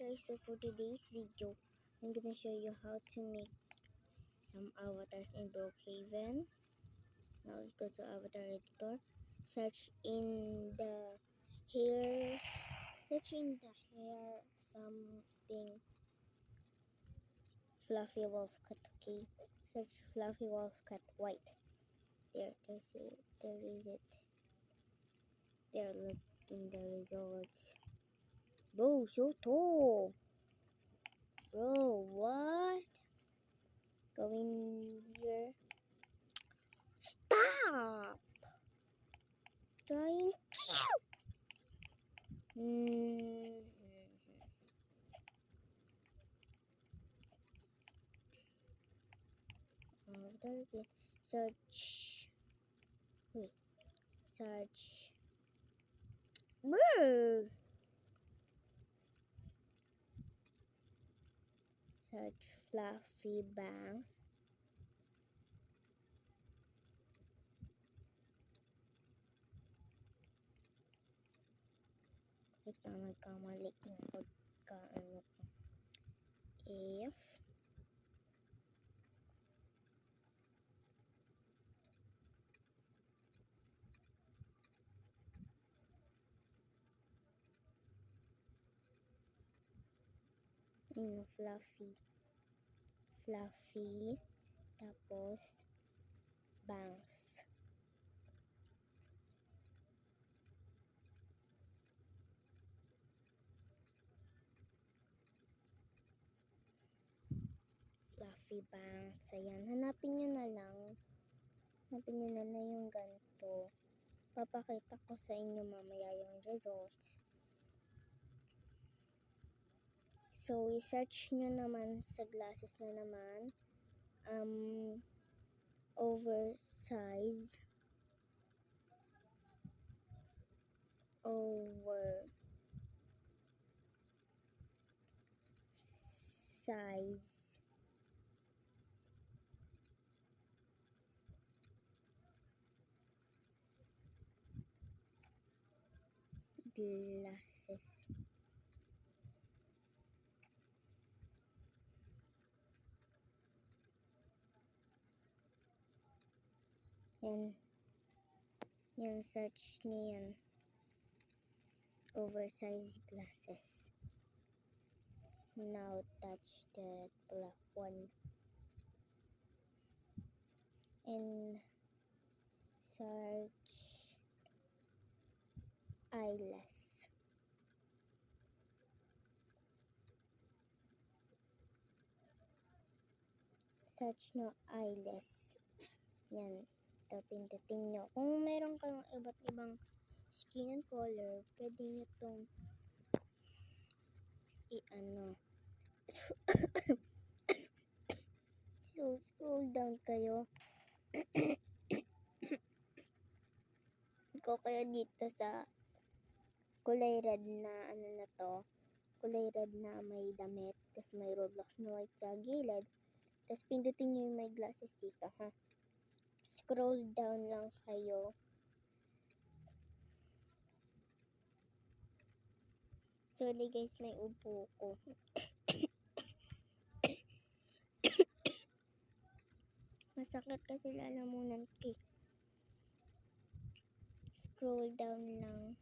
guys, so for today's video, I'm gonna show you how to make some avatars in Brookhaven. Now let's go to avatar editor. Search in the hair something fluffy wolf cut. Okay, search fluffy wolf cut white. There is it. There, look in the results. Bro, so tall. Bro, what? Go in here. Stop! Trying to. After again, search. Wait, search. Bro! Search fluffy bangs. Wait lang, nagkamali ng pagkaano ko. If fluffy tapos bangs. Fluffy bangs. Ayan, hanapin nyo na lang. Hanapin nyo na yung ganito. Papakita ko sa inyo mamaya yung results. So, i-search nyo naman sa glasses na naman. Oversize. Glasses. Yan, search niyo yan. Oversized glasses. Now touch the black one. And search eyeless. Search nyo eyeless. Yan. Ito, pindutin nyo. Kung meron kayong iba't ibang skin and color, pwede nyo itong i-ano. So, scroll down kayo. Go kayo dito sa kulay red na ano na to. Kulay red na may damit. Tapos may Roblox na white sa gilid. Tapos pindutin nyo yung may glasses dito, ha? Scroll down lang kayo. Sorry guys, may upo ko. Masakit kasi lalamunan ko. Scroll down lang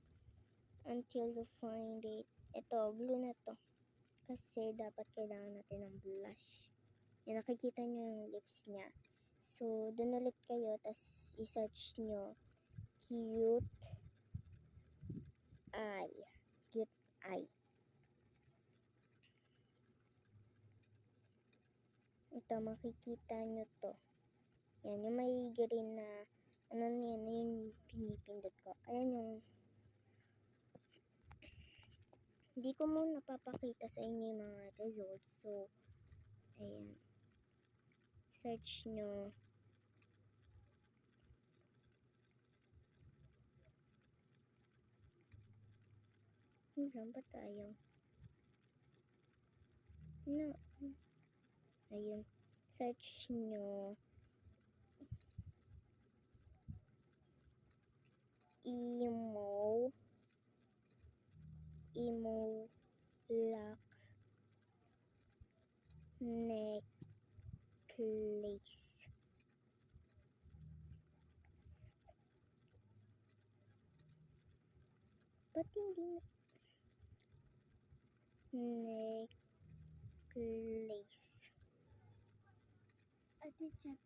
until you find it. Ito, blue na to. Kasi dapat kailangan natin ng blush. Yan, nakikita nyo yung lips niya. So, dun ulit kayo, tas i-search nyo cute eye. Cute eye. Ito, makikita nyo to. Yan, yung may green na, ano yan, yung pinipindot ko. Ayan yung, hindi ko muna papakita sa inyo yung mga results. So, ayan. Search nyo. Saan ba tayo? No. Ayun. Search nyo. Emo black necklace. Ba't hindi na? Necklace. Ate chat.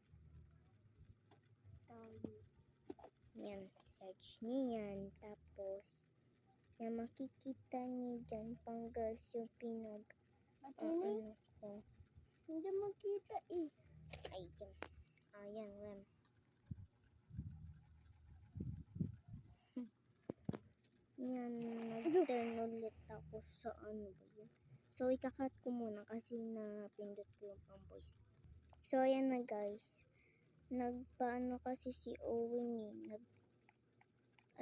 Yan, search niyo yan. Tapos, yan, makikita niyo dyan, pang girls yung Ate na, ano ko. hindi makita eh. Ay, yan. Ayan, Rem. Yan, nag-turn ulit ako sa ano ba yun. So, ikakat ko muna kasi napindot ko yung pang voice. So, ayan na guys. Nagpaano kasi si Owen eh.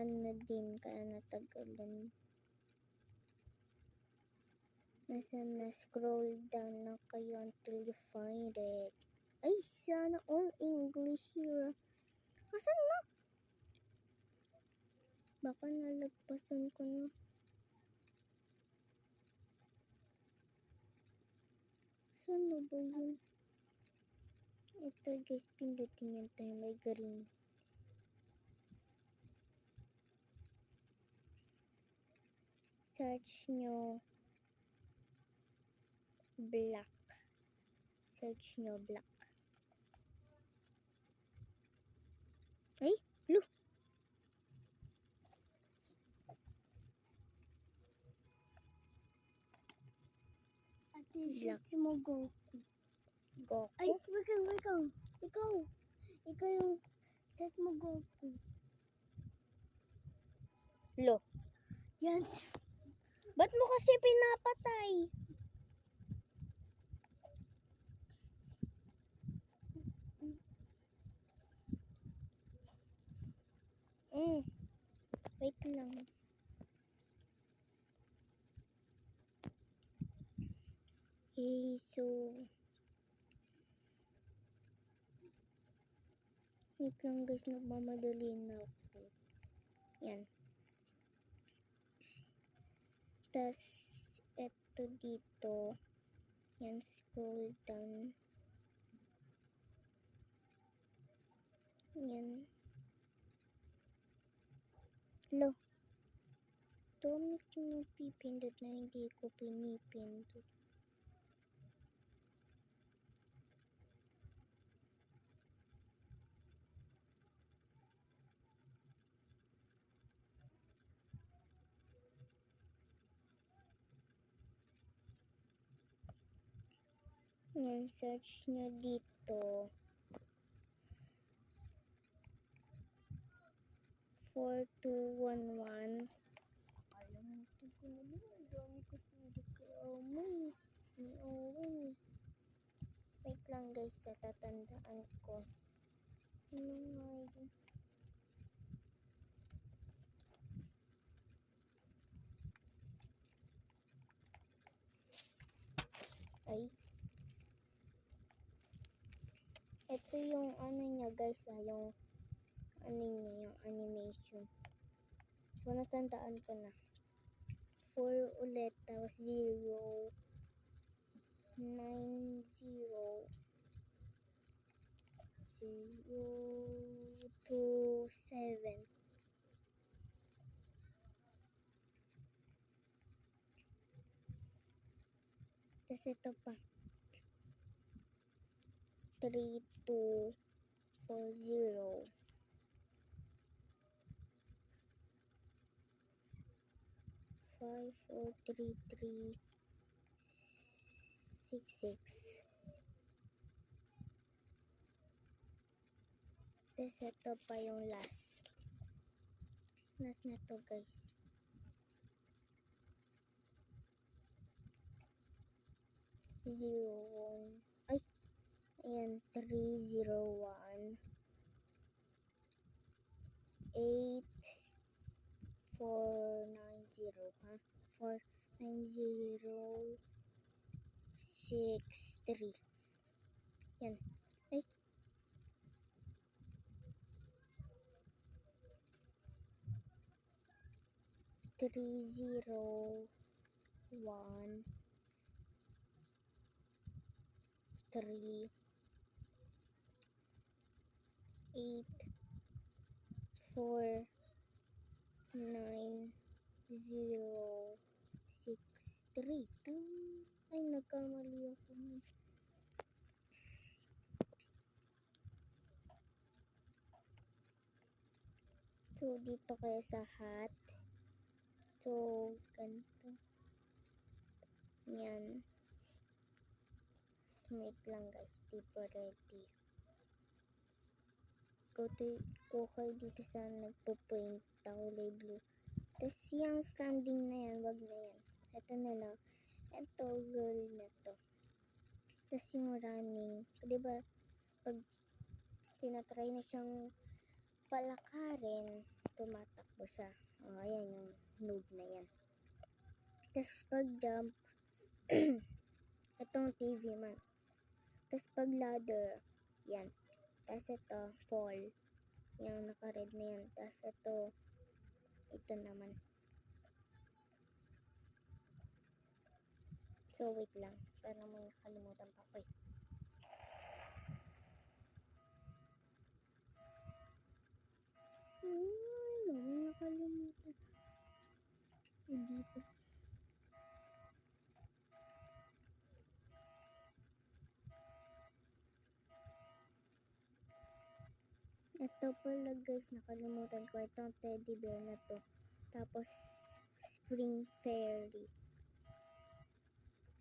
Ano din, kaya natagalan. Na scroll down na kayo until you find it. Ay, sana all English here. Asan na? Baka nalagpasan ko na. Saan na ba yun? Ito guys, pindutin yun tayo may green. Search nyo black. Search nyo black. Ay, blue. Ate, search mo Goku. Goku. Ay, ikaw yung search mo Goku. Lo. Yan. Ba't mo kasi pinapatay? Wait lang. Okay, so wait lang guys, nagmamadali na ako. Yan. Tas, eto dito. Yan, scroll down. Yan. Lo. Dami ko napipindot na hindi ko pinipindot. Yan, search nyo dito. 4211. Kalimutan ko na din. Ang dami ko sulit kay Owen. Ni Owen. Wait lang guys, tatandaan ko. Ano nga yun? Ay. Ito yung ano niya guys, yung ano niya, yung animation. So, natandaan ko na. 4 ulit, tapos 0, 9, 0, 0, 2, 7. Tapos ito pa. 3, 2, 4, 0. 5, 4, 3, 3, 6, 6. Tapos ito pa yung last. Last na to guys. Zero, 1. Ay! Ayan, 3, 0, 1. 8, 4, 9, 0. Ha? 4, 9, 0, 6, 3. Yan. Ay! 3, 0, 1. 3, 8, 4, 9, 0, 6, 3. Ay, nagkamali ako. So, dito kayo sa hat. So, ganito. Yan. Wait lang guys, di pa ready. Go kayo dito sa nagpo-paint na kulay blue. Tapos yung standing na yan, wag na yan. Ito na lang. Ito, girl na to. Tapos yung running. Diba, pag tinatry na siyang palakarin, tumatakbo siya. O, ayan yung noob na yan. Tapos pag jump, itong TV man. Tapos pag ladder, yan. Tapos ito, fall. Yung naka-red na yan. Tapos ito naman. So, wait lang. Para mo nakalimutan pa ko eh. Nakalimutan. Hindi pa. Ito pala guys, nakalimutan ko. Itong teddy bear na to. Tapos, spring fairy.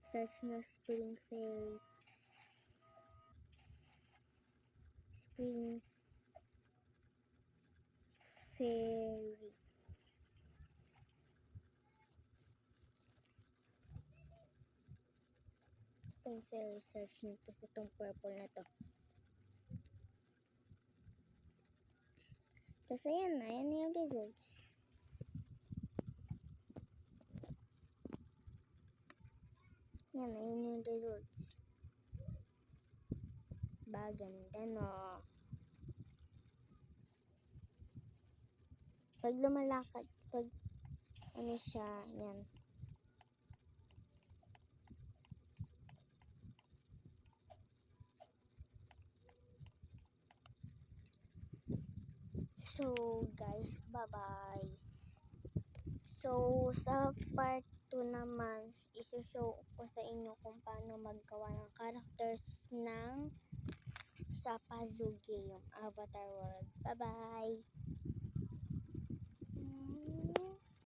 Search na spring fairy. Spring fairy. Spring fairy, search nito sa itong purple na to. Tapos ayan na, yan na yung results. Yan na, yun yung results. Ganda no. Pag lumalakad, pag ano siya, yan. So, guys, bye-bye. So, sa part 2 naman, isushow ko sa inyo kung paano maggawa ng characters ng sa puzzle game, Avatar World. Bye-bye!